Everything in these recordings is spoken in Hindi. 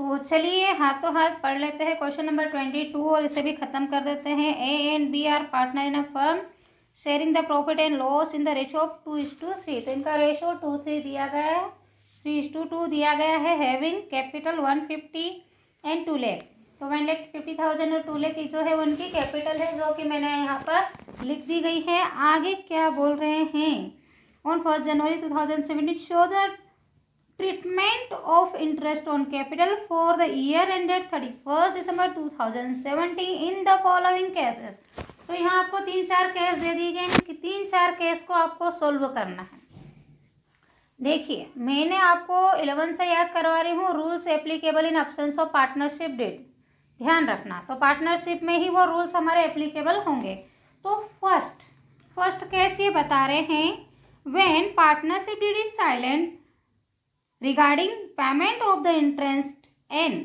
तो चलिए हाथों हाथ पढ़ लेते हैं क्वेश्चन नंबर 22 और इसे भी खत्म कर देते हैं। A and B are partner in a firm sharing the profit and loss in the ratio of 2:3। तो इनका रेशो 2:3 दिया गया है, 3:2 दिया गया है। Having capital 150 and 2 lakh. तो 1,50,000 और 2 लाख की जो है उनकी कैपिटल है, जो कि मैंने यहाँ पर लिख दी गई है। आगे क्या बोल रहे हैं, on 1 January 2017 show the treatment of interest on capital for the year ended 31 December 2017 in the following cases. तो यहाँ आपको 3-4 केस दे दिए गए हैं कि 3-4 केस को आपको सोल्व करना है। देखिए मैंने आपको 11 से याद करवा रही हूँ, rules applicable in absence of partnership deed. ध्यान रखना, तो पार्टनरशिप में ही वो रूल्स हमारे एप्लीकेबल होंगे। तो फर्स्ट केस ये बता रहे हैं, when partnership deed is silent regarding payment of the interest on.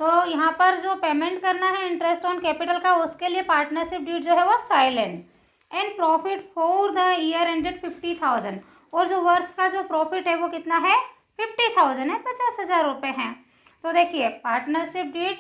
तो यहाँ पर जो पेमेंट करना है इंटरेस्ट ऑन कैपिटल का, उसके लिए पार्टनरशिप डीड जो है वो silent. And profit for the year ended 50,000, और जो वर्ष का जो प्रॉफिट है वो कितना है, 50,000 है, 50,000 रुपये हैं। तो देखिए पार्टनरशिप डीड,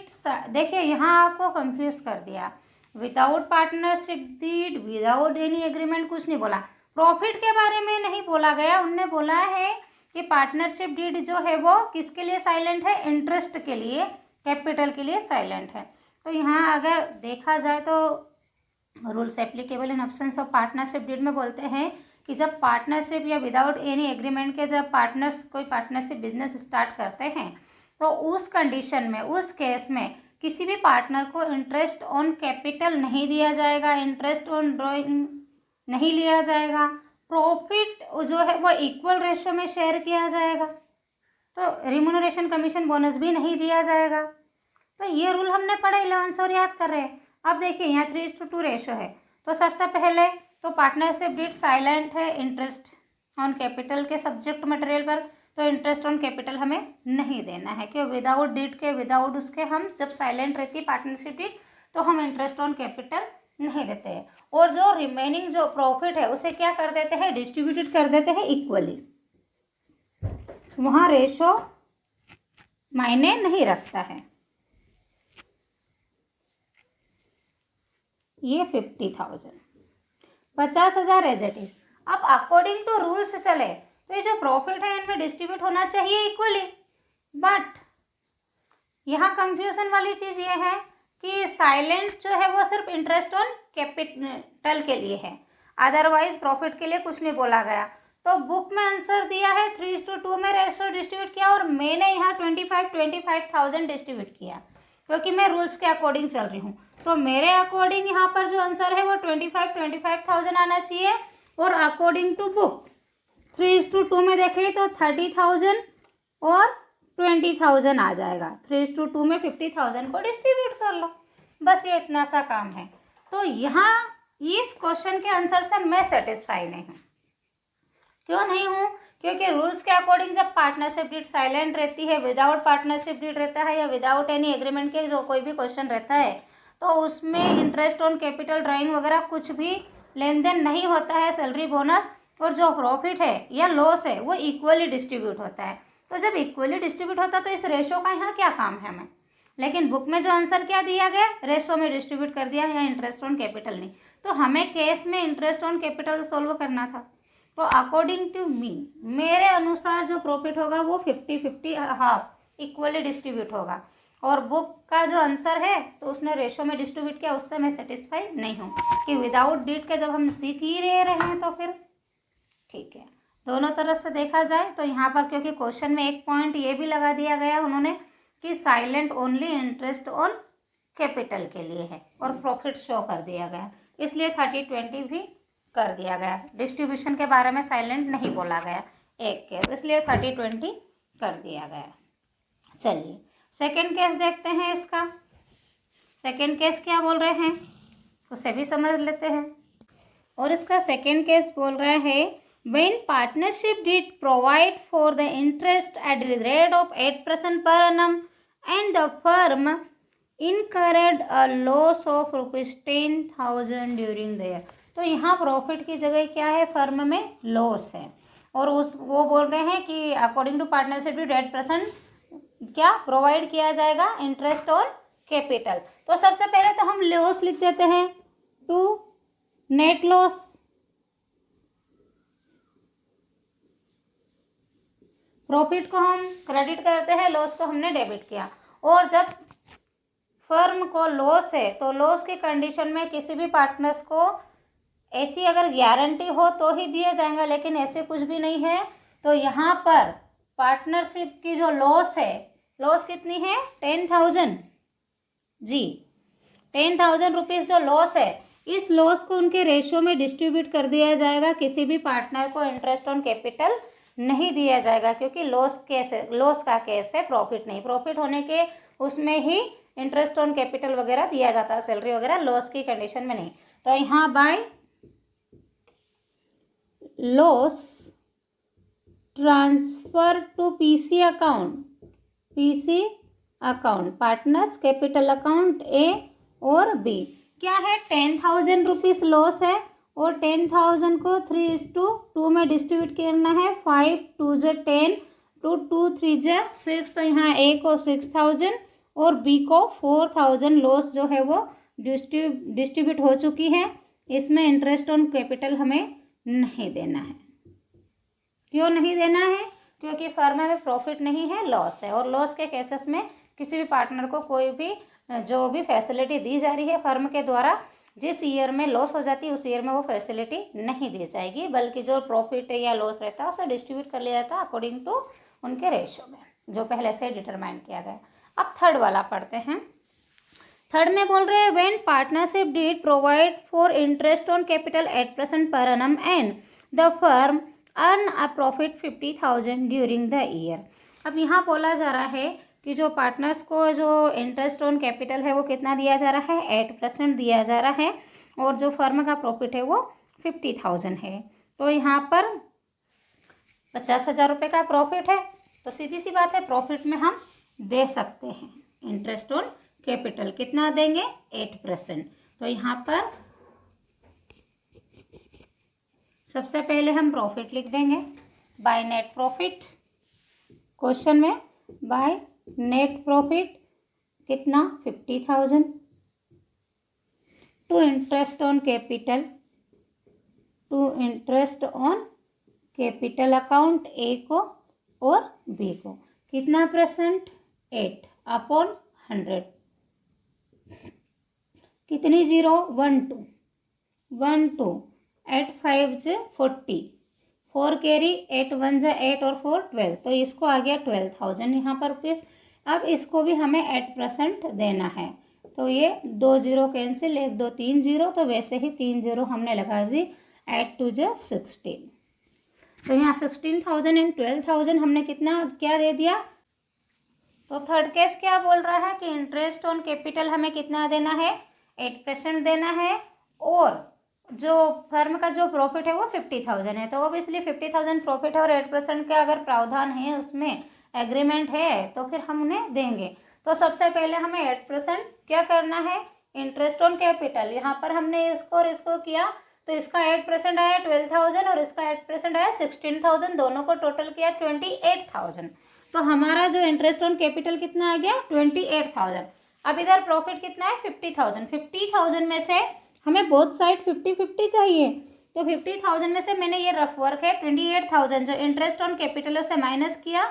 देखिए यहाँ आपको कंफ्यूज कर दिया। Without partnership deed, without any agreement, कुछ नहीं बोला। प्रॉफिट के बारे में नहीं बोला गया, उनने बोला है कि पार्टनरशिप डीड जो है वो किसके लिए साइलेंट है, इंटरेस्ट के लिए, कैपिटल के लिए साइलेंट है। तो यहाँ अगर देखा जाए तो rules applicable in absence of partnership deed में बोलते हैं कि जब पार्टनरशिप या विदाउट एनी एग्रीमेंट के जब पार्टनर्स कोई पार्टनरशिप बिजनेस स्टार्ट करते हैं, तो उस कंडीशन में, उस केस में किसी भी पार्टनर को इंटरेस्ट ऑन कैपिटल नहीं दिया जाएगा, इंटरेस्ट ऑन ड्रॉइंग नहीं लिया जाएगा, प्रॉफिट जो है वो इक्वल रेशो में शेयर किया जाएगा, तो रिम्यूनरेशन कमीशन बोनस भी नहीं दिया जाएगा। तो ये रूल हमने पढ़ा 11 से और याद कर रहे हैं। अब देखिए यहाँ 3:2 रेशो है, तो सबसे पहले तो पार्टनरशिप डीड साइलेंट है इंटरेस्ट ऑन कैपिटल के सब्जेक्ट मटेरियल पर, तो इंटरेस्ट ऑन कैपिटल हमें नहीं देना है, क्यों, विदाउट डीड के, विदाउट उसके हम जब साइलेंट रहती है पार्टनरशिप डीड तो हम इंटरेस्ट ऑन कैपिटल नहीं देते हैं। और जो रिमेनिंग जो प्रॉफिट है उसे क्या कर देते हैं, डिस्ट्रीब्यूटेड कर देते हैं इक्वली, वहाँ रेशो मायने नहीं रखता है। ये 50,000, 50,000 एज इट इज। अब अकॉर्डिंग टू रूल्स चले तो ये जो प्रॉफिट है इनमें डिस्ट्रीब्यूट होना चाहिए इक्वली, बट यहाँ कंफ्यूजन वाली चीज़ ये है कि साइलेंट जो है वो सिर्फ इंटरेस्ट ऑन कैपिटल के लिए है, अदरवाइज प्रॉफिट के लिए कुछ नहीं बोला गया। तो बुक में आंसर दिया है 3:2 में रेशो डिस्ट्रीब्यूट किया, और मैंने यहाँ 25,000 डिस्ट्रीब्यूट किया, क्योंकि मैं रूल्स के अकॉर्डिंग चल रही हूँ। तो मेरे अकॉर्डिंग यहाँ पर जो आंसर है वो 25,000 आना चाहिए, और अकॉर्डिंग टू बुक 3:2 में देखें तो 30,000 और 20,000 आ जाएगा। 3:2 में 50,000 को डिस्ट्रीब्यूट कर लो, बस ये इतना सा काम है। तो यहाँ इस क्वेश्चन के आंसर से मैं सेटिस्फाई नहीं हूँ। क्यों नहीं हूँ, क्योंकि रूल्स के अकॉर्डिंग जब पार्टनरशिप डीड साइलेंट रहती है, विदाउट पार्टनरशिप डीड रहता है, या विदाउट एनी एग्रीमेंट के जो कोई भी क्वेश्चन रहता है, तो उसमें इंटरेस्ट ऑन कैपिटल ड्राइंग वगैरह कुछ भी लेन देन नहीं होता है, सैलरी बोनस और जो प्रॉफिट है या लॉस है वो इक्वली डिस्ट्रीब्यूट होता है। तो जब इक्वली डिस्ट्रीब्यूट होता है तो इस रेशो का यहाँ क्या काम है हमें। लेकिन बुक में जो आंसर क्या दिया गया, रेशो में डिस्ट्रीब्यूट कर दिया, या इंटरेस्ट ऑन कैपिटल नहीं। तो हमें केस में इंटरेस्ट ऑन कैपिटल सोल्व करना था। तो अकॉर्डिंग टू मी, मेरे अनुसार जो प्रॉफिट होगा वो 50-50 हाफ इक्वली डिस्ट्रीब्यूट होगा, और बुक का जो आंसर है तो उसने रेशो में डिस्ट्रीब्यूट किया, उससे मैं सेटिस्फाई नहीं हूँ कि विदाउट डीड के जब हम सीख ही रहे हैं तो फिर ठीक है। दोनों तरफ से देखा जाए तो यहाँ पर क्योंकि क्वेश्चन में एक पॉइंट ये भी लगा दिया गया उन्होंने कि silent only interest on capital के लिए है, और प्रॉफिट शो कर दिया गया, इसलिए 30-20 भी कर दिया गया। डिस्ट्रीब्यूशन के बारे में साइलेंट नहीं बोला गया एक केस, इसलिए 30-20 कर दिया गया। चलिए सेकंड केस देखते हैं। इसका सेकंड केस क्या बोल रहे हैं उसे भी समझ लेते हैं। और इसका सेकंड केस बोल रहा है, when partnership did provide for the interest at the rate of 8% per annum and the firm incurred a loss of ₹10,000 during the year। तो यहाँ प्रॉफिट की जगह क्या है, फर्म में लॉस है, और वो बोल रहे हैं कि अकॉर्डिंग टू पार्टनरशिप डीड 8% क्या प्रोवाइड किया जाएगा, इंटरेस्ट ऑन कैपिटल। तो सबसे पहले तो हम लॉस लिख देते हैं, टू नेट लॉस, प्रॉफिट को हम क्रेडिट करते हैं, लॉस को हमने डेबिट किया। और जब फर्म को लॉस है तो लॉस की कंडीशन में किसी भी पार्टनर्स को ऐसी अगर गारंटी हो तो ही दिया जाएगा, लेकिन ऐसे कुछ भी नहीं है। तो यहाँ पर पार्टनरशिप की जो लॉस है, लॉस कितनी है, 10,000 जी, 10,000 रुपीज़ जो लॉस है, इस लॉस को उनके रेशियो में डिस्ट्रीब्यूट कर दिया जाएगा। किसी भी पार्टनर को इंटरेस्ट ऑन कैपिटल नहीं दिया जाएगा, क्योंकि लॉस केस है, लॉस का केस है, प्रॉफिट नहीं। प्रॉफिट होने के उसमें ही इंटरेस्ट ऑन कैपिटल वगैरह दिया जाता है, सैलरी वगैरह, लॉस की कंडीशन में नहीं। तो यहाँ by loss transfer to PC account, PC account, partners capital account A और बी। क्या है, 10,000 रुपीज़ लॉस है और 10,000 को 3:2 में डिस्ट्रीब्यूट करना है। 5 2 × 10 2 2 3 × 6, तो यहाँ ए को 6,000 और बी को 4,000 लॉस जो है वो डिस्ट्रीब्यूट हो चुकी है। इसमें इंटरेस्ट ऑन कैपिटल हमें नहीं देना है। क्यों नहीं देना है, क्योंकि फर्म में प्रॉफिट नहीं है, लॉस है। और लॉस के केसेस में किसी भी पार्टनर को कोई भी जो भी फैसिलिटी दी जा रही है फर्म के द्वारा, जिस ईयर में लॉस हो जाती है उस ईयर में वो फैसिलिटी नहीं दी जाएगी, बल्कि जो प्रॉफिट या लॉस रहता है उसे डिस्ट्रीब्यूट कर लिया जाता है अकॉर्डिंग टू उनके रेशियो में, जो पहले से डिटरमाइन किया गया। अब थर्ड वाला पढ़ते हैं। थर्ड में बोल रहे हैं, when partnership deed provide for interest on capital at % per annum and the firm earn a profit 50,000 during the year. अब यहाँ बोला जा रहा है कि जो पार्टनर्स को जो इंटरेस्ट ऑन कैपिटल है वो कितना दिया जा रहा है, 8% दिया जा रहा है, और जो फर्म का प्रॉफिट है वो 50,000 है। तो यहाँ पर 50,000 रुपये का प्रॉफिट है, तो सीधी सी बात है प्रॉफिट में हम दे सकते हैं इंटरेस्ट ऑन कैपिटल। कितना देंगे, 8%। तो यहाँ पर सबसे पहले हम प्रॉफिट लिख देंगे, बाय नेट प्रॉफिट। क्वेश्चन में बाय नेट प्रॉफिट कितना, 50,000 to interest on capital, to interest on capital account A को और बी को कितना %, 8/100। कितनी जीरो, 1 2 8 5 × 40, 4 कैरी, 8 1 × 8 और 4 12, तो इसको आ गया 12,000 यहाँ पर रुपीज़। अब इसको भी हमें 8% देना है, तो ये 2 0 कैंसिल, 1 2 3 0, तो वैसे ही 3 0 हमने लगा दी, 8 2 × 16। तो यहाँ 16,000 एंड 12,000 हमने कितना क्या दे दिया। तो थर्ड केस क्या बोल रहा है कि इंटरेस्ट ऑन कैपिटल हमें कितना देना है, 8% देना है, और जो फर्म का जो प्रॉफिट है वो 50,000 है। तो ऑब्वियसली 50,000 प्रॉफिट है और 8% का अगर प्रावधान है, उसमें एग्रीमेंट है, तो फिर हम उन्हें देंगे। तो सबसे पहले हमें 8% क्या करना है, इंटरेस्ट ऑन कैपिटल। यहाँ पर हमने इसको और इसको किया, तो इसका 8% आया 12,000 और इसका 8% आया 16,000, दोनों को टोटल किया 28,000। तो हमारा जो इंटरेस्ट ऑन कैपिटल कितना आ गया, 28,000। अब इधर प्रॉफिट कितना है, 50,000। 50,000 में से हमें बोथ साइड 50-50 चाहिए, तो 50,000 में से मैंने ये रफ वर्क है 28,000 जो इंटरेस्ट ऑन कैपिटल से माइनस किया,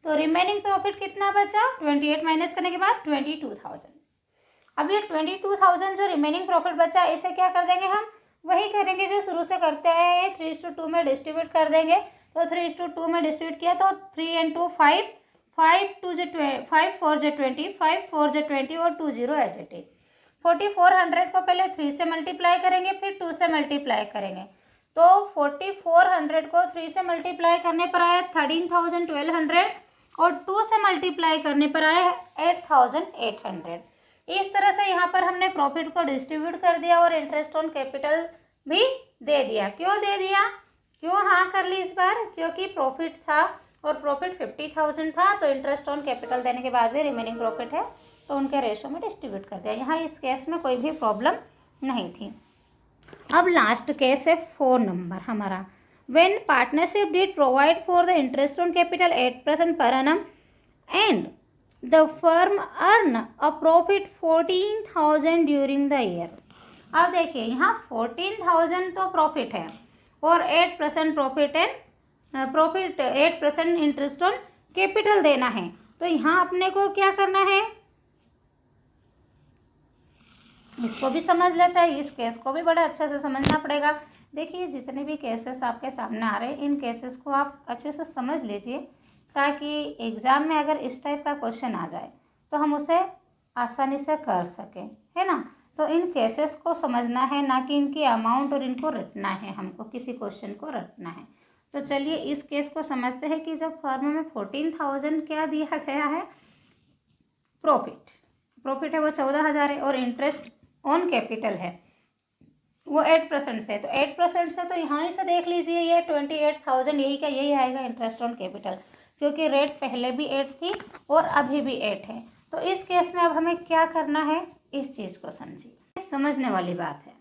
तो रिमेनिंग प्रॉफिट कितना बचा, 28 माइनस करने के बाद 22,000। अब ये 22,000 जो रिमेनिंग प्रॉफिट बचा, इसे क्या कर देंगे, हम वही करेंगे जो शुरू से करते आए हैं, 3:2 में डिस्ट्रीब्यूट कर देंगे। तो 3:2 में डिस्ट्रीब्यूट किया तो 3 × 2 5, 5 2 × 5 4 × 20, 5 4 × 20 और 2 0 एज इट इज। 4400 को पहले 3 से मल्टीप्लाई करेंगे, फिर 2 से मल्टीप्लाई करेंगे, तो 4400 को 3 से मल्टीप्लाई करने पर आया 13,1200 और 2 से मल्टीप्लाई करने पर आया 8,800। इस तरह से यहाँ पर हमने प्रॉफिट को डिस्ट्रीब्यूट कर दिया और इंटरेस्ट ऑन कैपिटल भी दे दिया। क्यों दे दिया, क्यों हाँ कर ली इस बार, क्योंकि प्रॉफिट था और प्रॉफिट 50,000 था, तो इंटरेस्ट ऑन कैपिटल देने के बाद भी रिमेनिंग प्रॉफिट है, तो उनके रेशो में डिस्ट्रीब्यूट कर दिया। यहाँ इस केस में कोई भी प्रॉब्लम नहीं थी। अब लास्ट केस है 4 नंबर हमारा, when partnership did provide for the interest on capital 8% per annum and the firm earn a profit 14,000 during the year. अब देखिए यहाँ 14,000 तो प्रॉफिट है और 8% profit and profit 8% interest on capital देना है। तो यहाँ अपने को क्या करना है, इसको भी समझ लेते हैं, इस केस को भी बड़ा अच्छे से समझना पड़ेगा। देखिए जितने भी केसेस आपके सामने आ रहे हैं इन केसेस को आप अच्छे से समझ लीजिए, ताकि एग्ज़ाम में अगर इस टाइप का क्वेश्चन आ जाए तो हम उसे आसानी से कर सकें, है ना। तो इन केसेस को समझना है, ना कि इनकी अमाउंट और इनको रटना है, हमको किसी क्वेश्चन को रटना है। तो चलिए इस केस को समझते हैं कि जब फर्म में 14,000 क्या दिया गया है, प्रॉफिट है वो 14,000 है और इंटरेस्ट ऑन कैपिटल है वो 8% से, तो 8% से तो यहाँ से देख लीजिए ये 28,000 यही का यही आएगा इंटरेस्ट ऑन कैपिटल, क्योंकि रेट पहले भी 8 थी और अभी भी 8 है। तो इस केस में अब हमें क्या करना है, इस चीज़ को समझिए, समझने वाली बात है।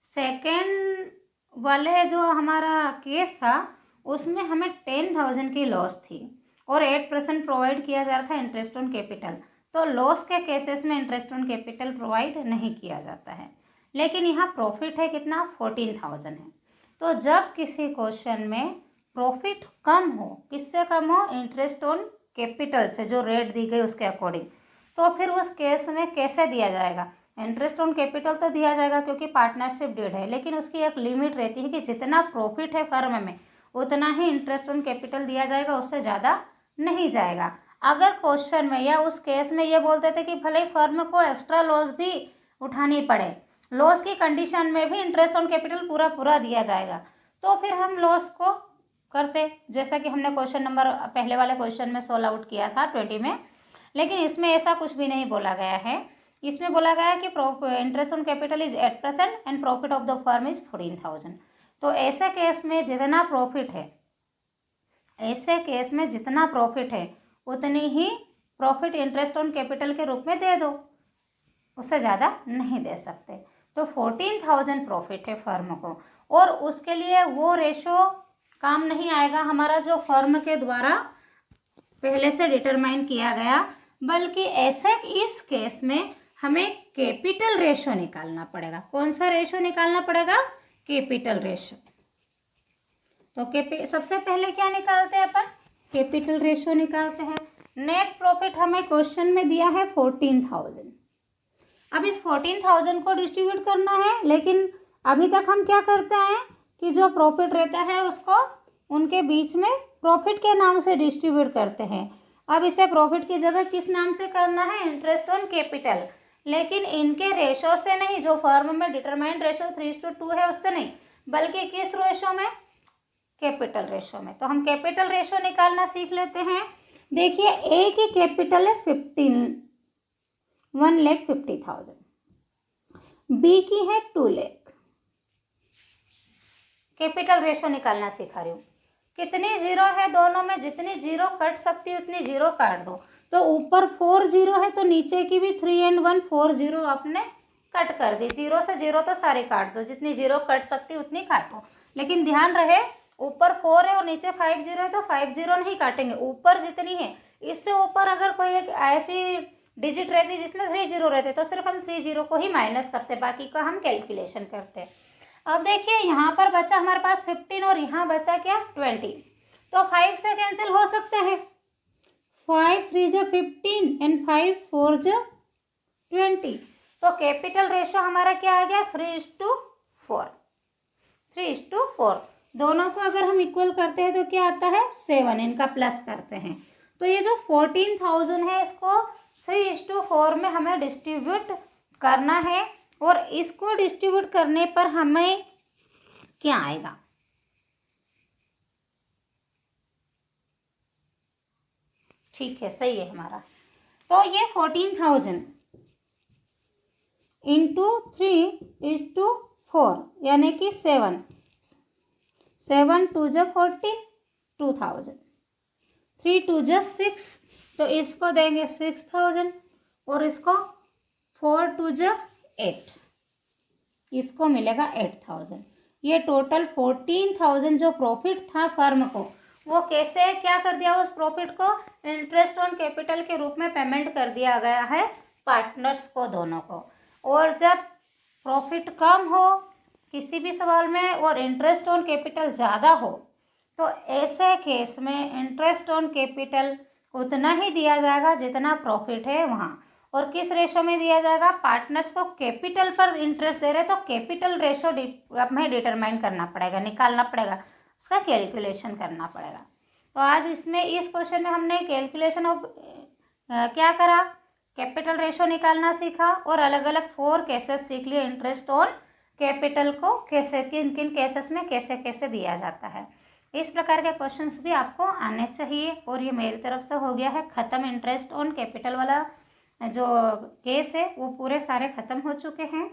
सेकेंड वाले जो हमारा केस था उसमें हमें 10,000 की लॉस थी और 8% प्रोवाइड किया जा रहा था इंटरेस्ट ऑन कैपिटल। तो लॉस के केसेस में इंटरेस्ट ऑन कैपिटल प्रोवाइड नहीं किया जाता है, लेकिन यहाँ प्रॉफिट है कितना, 14,000 है। तो जब किसी क्वेश्चन में प्रॉफिट कम हो, किससे कम हो, इंटरेस्ट ऑन कैपिटल से, जो रेट दी गई उसके अकॉर्डिंग, तो फिर उस केस में कैसे दिया जाएगा, इंटरेस्ट ऑन कैपिटल तो दिया जाएगा क्योंकि पार्टनरशिप डीड है, लेकिन उसकी एक लिमिट रहती है कि जितना प्रॉफिट है फर्म में उतना ही इंटरेस्ट ऑन कैपिटल दिया जाएगा, उससे ज़्यादा नहीं जाएगा। अगर क्वेश्चन में या उस केस में ये बोलते थे कि भले फर्म को एक्स्ट्रा लॉस भी उठानी पड़े, लॉस की कंडीशन में भी इंटरेस्ट ऑन कैपिटल पूरा पूरा दिया जाएगा, तो फिर हम लॉस को करते, जैसा कि हमने क्वेश्चन नंबर पहले वाले क्वेश्चन में सोल्व आउट किया था 20 में। लेकिन इसमें ऐसा कुछ भी नहीं बोला गया है, इसमें बोला गया है कि interest on capital is 8% and profit of the firm is 14,000। तो ऐसे केस में जितना प्रॉफिट है, ऐसे केस में जितना प्रॉफिट है उतनी ही प्रॉफिट इंटरेस्ट ऑन कैपिटल के रूप में दे दो, उससे ज़्यादा नहीं दे सकते। तो 14,000 प्रॉफिट है फर्म को, और उसके लिए वो रेशो काम नहीं आएगा हमारा जो फर्म के द्वारा पहले से डिटरमाइन किया गया, बल्कि ऐसे इस केस में हमें कैपिटल रेशो निकालना पड़ेगा। कौन सा रेशो निकालना पड़ेगा, कैपिटल रेशो। तो सबसे पहले क्या निकालते हैं अपन, कैपिटल रेशो निकालते हैं। नेट प्रॉफिट हमें क्वेश्चन में दिया है 14,000। अब इस 14,000 को डिस्ट्रीब्यूट करना है, लेकिन अभी तक हम क्या करते हैं कि जो प्रॉफिट रहता है उसको उनके बीच में प्रॉफिट के नाम से डिस्ट्रीब्यूट करते हैं। अब इसे प्रॉफिट की जगह किस नाम से करना है, इंटरेस्ट ऑन कैपिटल, लेकिन इनके रेशो से नहीं, जो फर्म में डिटरमाइंड रेशो 3:2 है उससे नहीं, बल्कि किस रेशो में, कैपिटल रेशो में। तो हम कैपिटल रेशो निकालना सीख लेते हैं। देखिए ए की कैपिटल है 1,50,000, बी की है 2 लाख। कैपिटल रेशो निकालना सिखा रही हूँ। कितनी जीरो है दोनों में, जितनी जीरो कट सकती है उतनी जीरो काट दो। तो ऊपर 4 जीरो है तो नीचे की भी 3 and 1 4 जीरो आपने कट कर दी। जीरो से जीरो तो सारी काट दो, जितनी जीरो कट सकती है उतनी काटो। लेकिन ध्यान रहे ऊपर 4 है और नीचे 5 जीरो है तो 5 जीरो नहीं काटेंगे, ऊपर जितनी है। इससे ऊपर अगर कोई एक ऐसी डिजिट रहती जिसमें 3 जीरो रहते तो सिर्फ हम 3 जीरो को ही माइनस करते, बाकी का हम कैलकुलेशन करते। अब देखिए यहाँ पर बचा हमारे पास 15 और यहाँ बचा क्या 20, तो 5 से कैंसिल हो सकते हैं। 5 3 जा 15 एंड 5 4 जा 20। तो कैपिटल रेशो हमारा क्या आ गया 3:4। 3:4 दोनों को अगर हम इक्वल करते हैं तो क्या आता है 7, इनका प्लस करते हैं। तो ये जो 14,000 है इसको 3:4 में हमें डिस्ट्रीब्यूट करना है, और इसको डिस्ट्रीब्यूट करने पर हमें क्या आएगा, ठीक है सही है हमारा। तो ये 14,000 इंटू 3:4 यानी कि 7 2 जा 14, 2,000, 3 2 जा 6, तो इसको देंगे 6,000 और इसको 4 2 जा 8, इसको मिलेगा 8,000। ये टोटल 14,000 जो प्रॉफिट था फर्म को वो कैसे क्या कर दिया, उस प्रॉफिट को इंटरेस्ट ऑन कैपिटल के रूप में पेमेंट कर दिया गया है पार्टनर्स को, दोनों को। और जब प्रॉफिट कम हो किसी भी सवाल में और इंटरेस्ट ऑन कैपिटल ज़्यादा हो, तो ऐसे केस में इंटरेस्ट ऑन कैपिटल उतना ही दिया जाएगा जितना प्रॉफिट है वहाँ। और किस रेशो में दिया जाएगा, पार्टनर्स को कैपिटल पर इंटरेस्ट दे रहे तो कैपिटल रेशो हमें डिटरमाइन करना पड़ेगा, निकालना पड़ेगा, उसका कैलकुलेशन करना पड़ेगा। तो आज इसमें इस क्वेश्चन में हमने कैलकुलेशन ऑफ क्या करा, कैपिटल रेशो निकालना सीखा और अलग अलग 4 केसेस सीख लिए इंटरेस्ट ऑन कैपिटल को कैसे, किन किन केसेस में कैसे कैसे दिया जाता है। इस प्रकार के क्वेश्चंस भी आपको आने चाहिए। और ये मेरी तरफ से हो गया है ख़त्म, इंटरेस्ट ऑन कैपिटल वाला जो केस है वो पूरे सारे ख़त्म हो चुके हैं।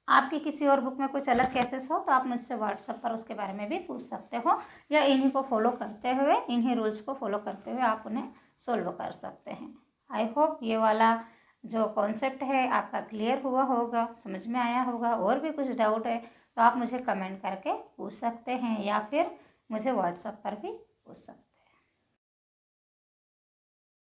आपकी किसी और बुक में कुछ अलग केसेस हो तो आप मुझसे व्हाट्सएप पर उसके बारे में भी पूछ सकते हो, या इन्हीं को फॉलो करते हुए, इन्हीं रूल्स को फॉलो करते हुए आप उन्हें सोल्व कर सकते हैं। आई होप ये वाला जो कॉन्सेप्ट है आपका क्लियर हुआ होगा, समझ में आया होगा। और भी कुछ डाउट है तो आप मुझे कमेंट करके पूछ सकते हैं, या फिर मुझे व्हाट्सएप पर भी पूछ सकते हैं।